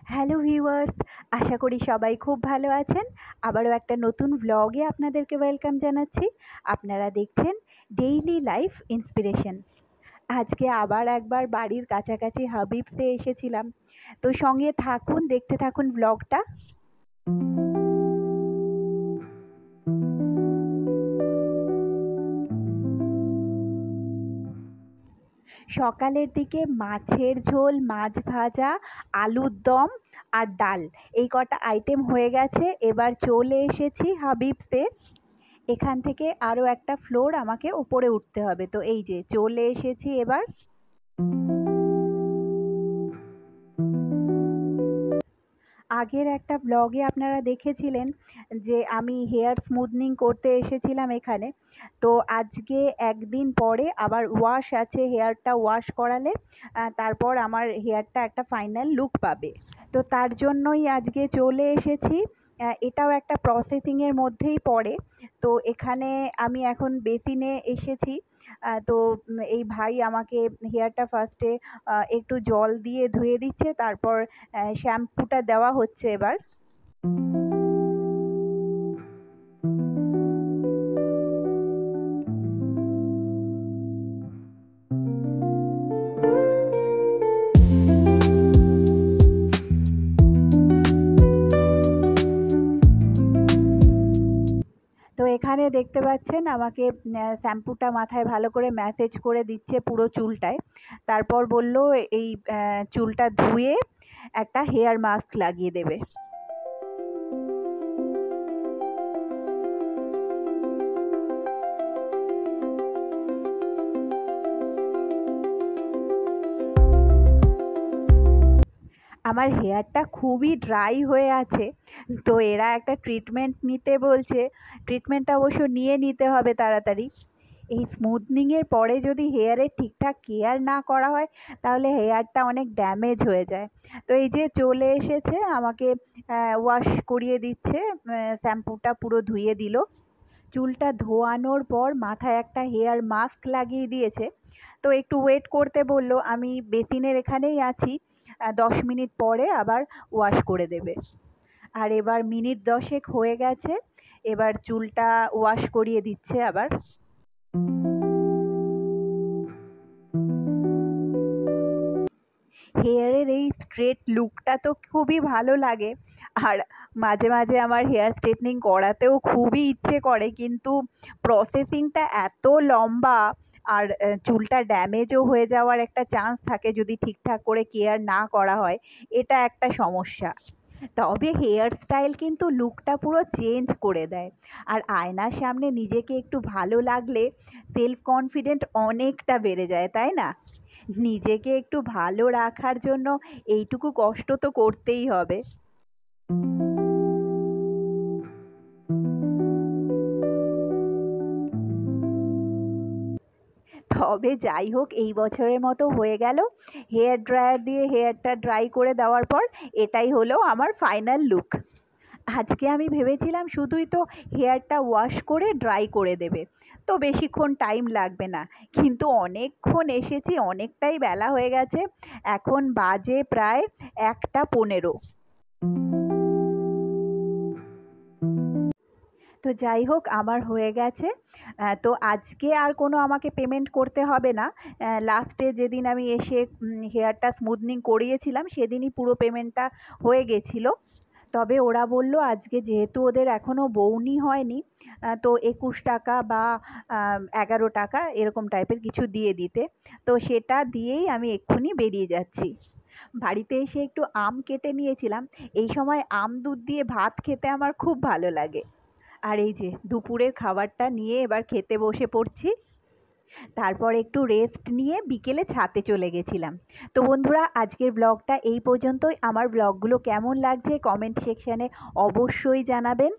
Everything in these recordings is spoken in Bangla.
হ্যালো ভিউয়ার্স, আশা করি সবাই খুব ভালো আছেন। আবারও একটা নতুন ভ্লগে আপনাদেরকে ওয়েলকাম জানাচ্ছি। আপনারা দেখছেন ডেইলি লাইফ ইন্সপিরেশন। আজকে আবার একবার বাড়ির কাছাকাছি হাবিবসে এসেছিলাম। তো সঙ্গে থাকুন, দেখতে থাকুন ভ্লগটা। সকালের দিকে মাছের ঝোল, মাছ ভাজা, আলুর দম আর ডাল, এই কটা আইটেম হয়ে গেছে। এবার চলে এসেছি হাবিবসে। এখান থেকে আরও একটা ফ্লোর আমাকে উপরে উঠতে হবে। তো এই যে চলে এসেছি এবার। আগের একটা ব্লগে আপনারা দেখেছিলেন যে আমি হেয়ার স্মুথনিং করতে এসেছিলাম এখানে। তো আজকে একদিন পরে আবার ওয়াশ আছে, হেয়ারটা ওয়াশ করালে তারপর আমার হেয়ারটা একটা ফাইনাল লুক পাবে। তো তার জন্যই আজকে চলে এসেছি। এটাও একটা প্রসেসিংয়ের মধ্যেই পড়ে। তো এখানে আমি এখন বেসিনে এসেছি। তো এই ভাই আমাকে হেয়ারটা ফার্স্টে একটু জল দিয়ে ধুয়ে দিচ্ছে, তারপর শ্যাম্পুটা দেওয়া হচ্ছে এবার। তো এখানে দেখতে পাচ্ছেন আমাকে শ্যাম্পুটা মাথায় ভালো করে ম্যাসেজ করে দিচ্ছে পুরো চুলটায়। তারপর বলল এই চুলটা ধুয়ে একটা হেয়ার মাস্ক লাগিয়ে দেবে। আমার হেয়ারটা খুবই ড্রাই হয়ে আছে। তো এরা একটা ট্রিটমেন্ট নিতে বলছে। ট্রিটমেন্টটা অবশ্য নিয়ে নিতে হবে তাড়াতাড়ি। এই স্মুথনিংয়ের পরে যদি হেয়ারের ঠিকঠাক কেয়ার না করা হয় তাহলে হেয়ারটা অনেক ড্যামেজ হয়ে যায়। তো এই যে চলে এসেছে, আমাকে ওয়াশ করিয়ে দিচ্ছে, শ্যাম্পুটা পুরো ধুয়ে দিল। চুলটা ধোয়ানোর পর মাথায় একটা হেয়ার মাস্ক লাগিয়ে দিয়েছে। তো একটু ওয়েট করতে বলল। আমি বেসিনের এখানেই আছি, 10 মিনিট পরে আবার ওয়াশ করে দেবে। আর এবার মিনিট 10 হয়ে গেছে, এবার চুলটা ওয়াশ করিয়ে দিচ্ছে আবার। হেয়ারের এই স্ট্রেট লুকটা তো খুবই ভালো লাগে। আর মাঝে মাঝে আমার হেয়ার স্ট্রেটনিং করাতেও খুবই ইচ্ছে করে, কিন্তু প্রসেসিংটা এত লম্বা আর চুলটা ড্যামেজও হয়ে যাওয়ার একটা চান্স থাকে যদি ঠিকঠাক করে কেয়ার না করা হয়। এটা একটা সমস্যা। তবে হেয়ার স্টাইল কিন্তু লুকটা পুরো চেঞ্জ করে দেয়। আর আয়নার সামনে নিজেকে একটু ভালো লাগলে সেলফ কনফিডেন্ট অনেকটা বেড়ে যায়, তাই না? নিজেকে একটু ভালো রাখার জন্য এইটুকু কষ্ট তো করতেই হবে। তবে যাই হোক, এই বছরের মতো হয়ে গেল। হেয়ার ড্রায়ার দিয়ে হেয়ারটা ড্রাই করে দেওয়ার পর এটাই হলো আমার ফাইনাল লুক। আজকে আমি ভেবেছিলাম শুধুই তো হেয়ারটা ওয়াশ করে ড্রাই করে দেবে, তো বেশিক্ষণ টাইম লাগবে না। কিন্তু অনেকক্ষণ এসেছি, অনেকটাই বেলা হয়ে গেছে। এখন বাজে প্রায় 1:15। তো যাই হোক, আমার হয়ে গেছে। তো আজকে আর কোনো আমাকে পেমেন্ট করতে হবে না। লাস্টে যেদিন আমি এসে হেয়ারটা স্মুথনিং করিয়েছিলাম সেদিনই পুরো পেমেন্টটা হয়ে গেছিলো। তবে ওরা বলল আজকে যেহেতু ওদের এখনও বউনি হয়নি, তো 21 টাকা বা 11 টাকা এরকম টাইপের কিছু দিয়ে দিতে। তো সেটা দিয়েই আমি এক্ষুনি বেরিয়ে যাচ্ছি। বাড়িতে এসে একটু আম কেটে নিয়েছিলাম। এই সময় আম দুধ দিয়ে ভাত খেতে আমার খুব ভালো লাগে। আর এই যে দুপুরের খাবারটা নিয়ে এবার খেতে বসে পড়ছি। তারপর একটু রেস্ট নিয়ে বিকেলে ছাদে চলে গেছিলাম। তো বন্ধুরা, আজকের ব্লগটা এই পর্যন্তই। আমার ব্লগগুলো কেমন লাগছে কমেন্ট সেকশানে অবশ্যই জানাবেন।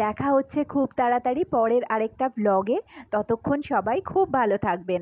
দেখা হচ্ছে খুব তাড়াতাড়ি পরের আরেকটা ব্লগে। ততক্ষণ সবাই খুব ভালো থাকবেন।